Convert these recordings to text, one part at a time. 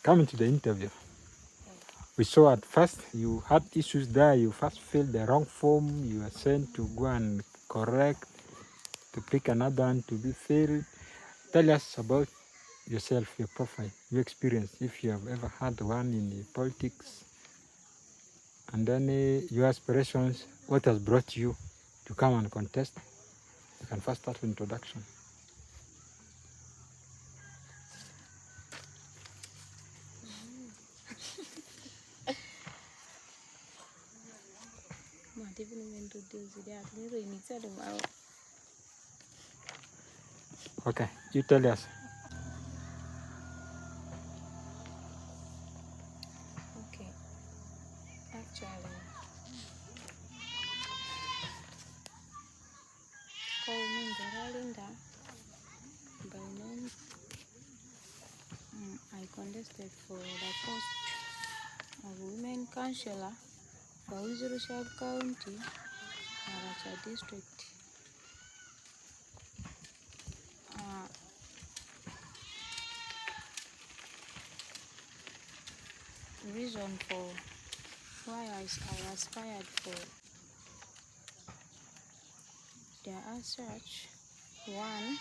coming to the interview. We saw at first you had issues there. You first filled the wrong form. You were sent to go and correct, to pick another one to be filled. Tell us about yourself, your profile, your experience, if you have ever had one in the politics, and then your aspirations, what has brought you to come and contest. You can first start with introduction. Okay, you tell us. Okay, actually, call me Ndera Lindah. By name, I contested for the post of Women Councilor for Wizardshaw County, Maracha District. Reason for why I aspired for there are such. One,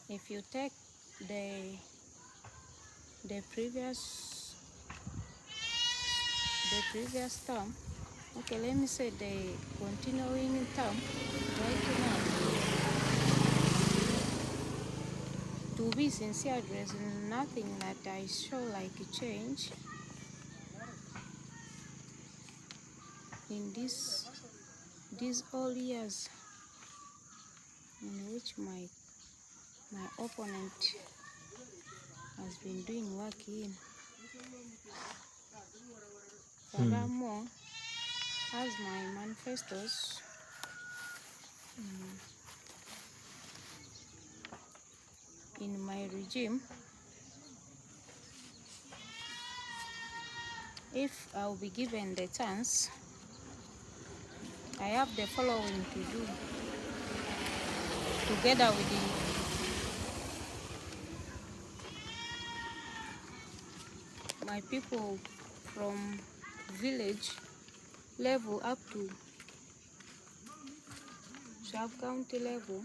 if you take the previous term, okay, let me say the continuing term right now. To be sincere, there's nothing that I show like a change in these all years in which my opponent has been doing work in. Furthermore, as my manifestos in my regime, if I'll be given the chance, I have the following to do together with my people from village level up to sub-county level.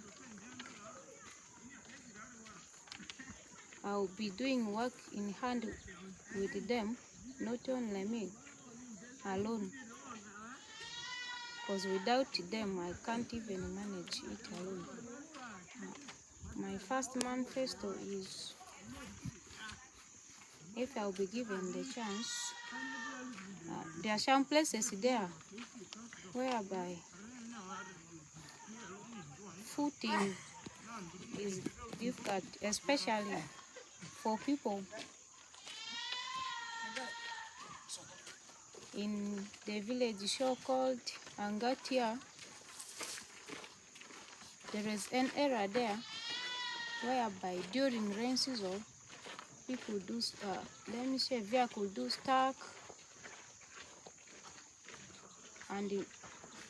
I'll be doing work in hand with them, not only me alone, because without them I can't even manage it alone. My first manifesto is, if I'll be given the chance, there are some places there whereby footing is difficult, especially for people in the village show called Angatia. There is an area there whereby during rain season, people do, vehicle do stuck, and the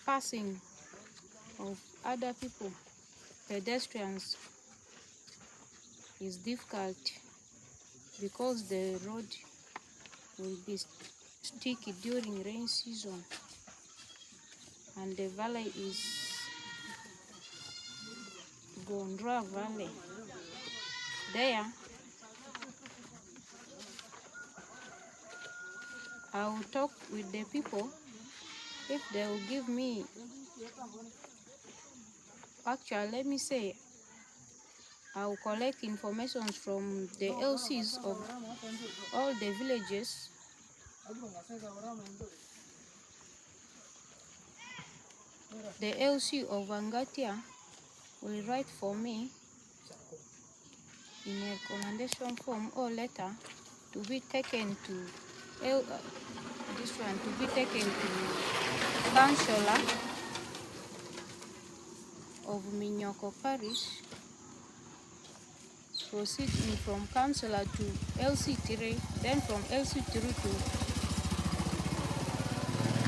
passing of other people, pedestrians, is difficult because the road will be sticky during rain season, and the valley is Gondra Valley. There, I will talk with the people if they will give me, actually, let me say, I will collect information from the LCs of all the villages. The LC of Angatia will write for me in a recommendation form or letter to be taken to to be taken to Councilor of Minyoko Parish, proceeding from Councilor to LC3, then from LC3 to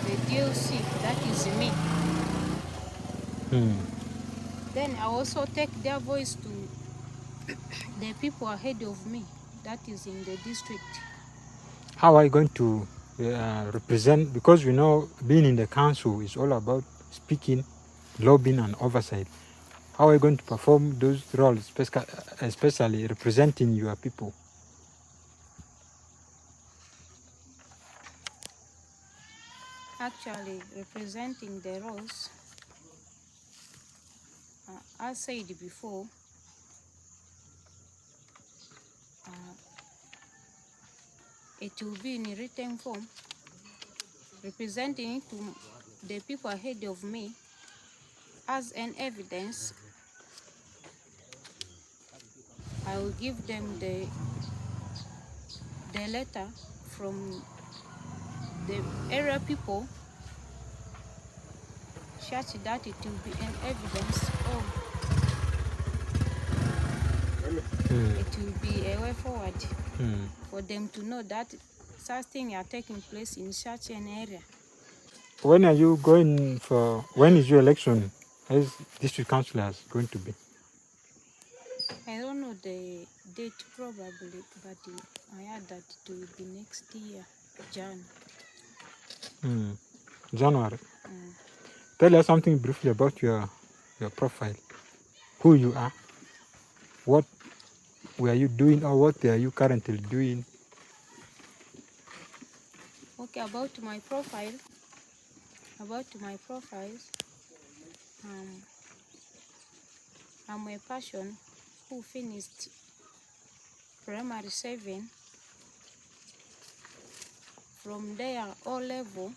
the DLC, that is me. Then I also take their voice to the people ahead of me, that is in the district. How are you going to represent? Because you know, being in the council is all about speaking, lobbying, and oversight. How are you going to perform those roles, especially representing your people? Actually, representing the roles, as said before, it will be in written form, representing to the people ahead of me as an evidence. I will give them the letter from the area people, such that it will be an evidence of it will be a way forward for them to know that such things are taking place in such an area. When are you going for? When is your election as district councillors going to be? I don't know the date probably, but I heard that it will be next year, January. January. Tell us something briefly about your profile. Who you are, what were you doing, or what are you currently doing? Okay, about my profile. I'm a person who finished primary 7. From there, O level.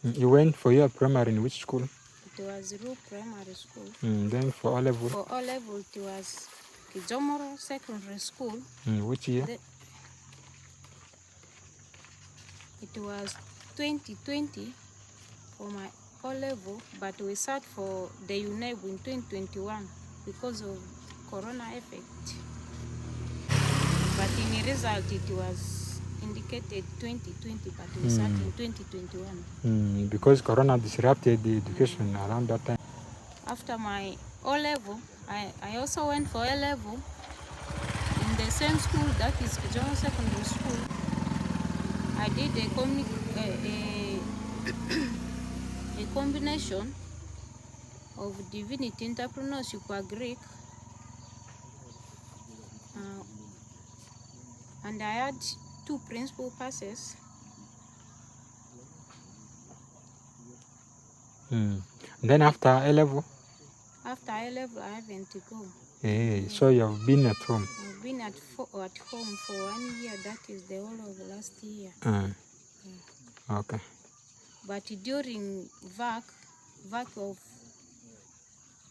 You went for your primary in which school? It was Ru Primary School. Then for O level? For O level, it was Kijomoro Secondary School. Which year? It was 2020 for my O level, but we sat for the UNEB in 2021 because of corona effect. But in result, it was indicated 2020, but we sat in 2021. Because corona disrupted the education around that time. After my O level, I also went for A level in the same school, that is Kijomoro Secondary School. I did a combination of divinity, entrepreneurship, or Greek, and I had 2 principal passes. Then after A level? After A level, I haven't to go. So you have been at home? I've been at home for 1 year, that is the whole of last year. Okay. But during VAC of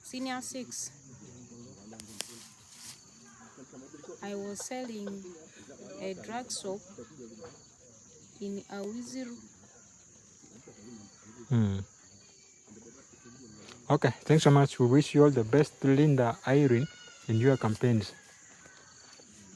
Senior 6, I was selling a drug soap in Awiziru. Okay, thanks so much. We wish you all the best, Lindah, Irene, in your campaigns.